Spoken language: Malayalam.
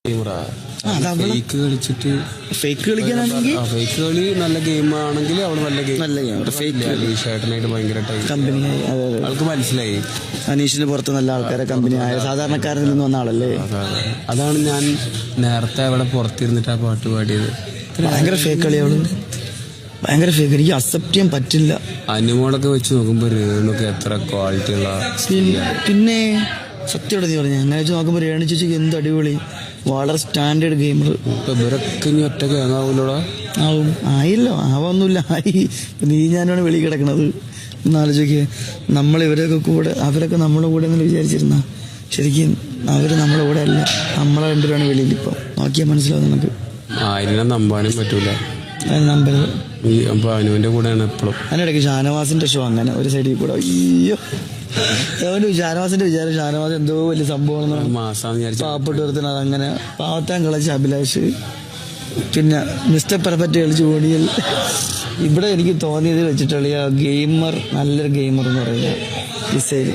ഫേക്ക് കളിച്ചിട്ട് ഫേക്ക് കളിക്കാനാണെങ്കിൽ ഫേക്ക് കളി നല്ല ഗെയിം ആണെങ്കിൽ അവള് നല്ല ഗെയിം അനീഷേട്ടനായിട്ട് ഭയങ്കരമായിട്ട് കമ്പനിയായി. അതെ അതെ, അവൾക്ക് മനസ്സിലായി അനീഷിന് പുറത്ത് നല്ല ആൾക്കാരെ കമ്പനിയായ സാധാരണക്കാരിൽ നിന്ന് വന്ന ആളല്ലേ. അതാണ് ഞാൻ നേരത്തെ അവിടെ പുറത്തിരുന്നിട്ട് ആ പാട്ട് പാടിയത്. ഭയങ്കര ഫേക്ക് കളി അവള്, ഭയങ്കര ഫേക്ക്. എനിക്ക് അക്സെപ്റ്റ് ചെയ്യാൻ പറ്റില്ല. അനുമോളൊക്കെ വെച്ച് നോക്കുമ്പോ രേണുക്ക് എത്ര ക്വാളിറ്റി ഉള്ള. പിന്നെ സത്യോടെ നീ പറഞ്ഞു, അങ്ങനെ വെച്ച് നോക്കുമ്പോ രേണു ചേച്ചിക്ക് എന്ത് അടിപൊളി, വളരെ സ്റ്റാൻഡേർഡ് ഗെയിമർ. ഇവരൊക്കെ ഇനി ഒറ്റ ഗാങ്ങാവൂലോടാ. ആവും, ആയില്ലോ, ആവൊന്നുമില്ല, ആയി. നീ ഞാനാണ് വെളി കിടക്കണത് എന്നാലോചിക്കുക. നമ്മളിവരൊക്കെ കൂടെ, അവരൊക്കെ നമ്മുടെ കൂടെ എന്ന് വിചാരിച്ചിരുന്ന ശരിക്കും അവര് നമ്മുടെ കൂടെ അല്ല, നമ്മളെ രണ്ടുപേരാണ് വെളിയിൽ. ഇപ്പം നോക്കിയാൽ മനസ്സിലാവും നമുക്ക്. ആയിരം നമ്പാനും പറ്റൂല, നമ്പരുത്. അപ്പൊ അനുവിന്റെ കൂടെയാണ് എപ്പോഴും. അതിനിടയ്ക്ക് ഷാനവാസിന്റെ ഷോ അങ്ങനെ ഒരു സൈഡിൽ കൂടെ, അയ്യോ ഷാനവാസിന്റെ വിചാരം ഷാനവാസ് എന്തോ വലിയ സംഭവം, പാവപ്പെട്ട് വരുത്തുന്നത്. അതങ്ങനെ പാവത്താൻ കളിച്ച അഭിലാഷ്, പിന്നെ മിസ്റ്റർ പെർഫെക്റ്റ് കളിച്ച് ഓടിയൽ. ഇവിടെ എനിക്ക് തോന്നിയത് വെച്ചിട്ടുള്ള ഗെയിമർ, നല്ലൊരു ഗെയിമർ എന്ന് പറയുന്നത് ഇസൈൽ.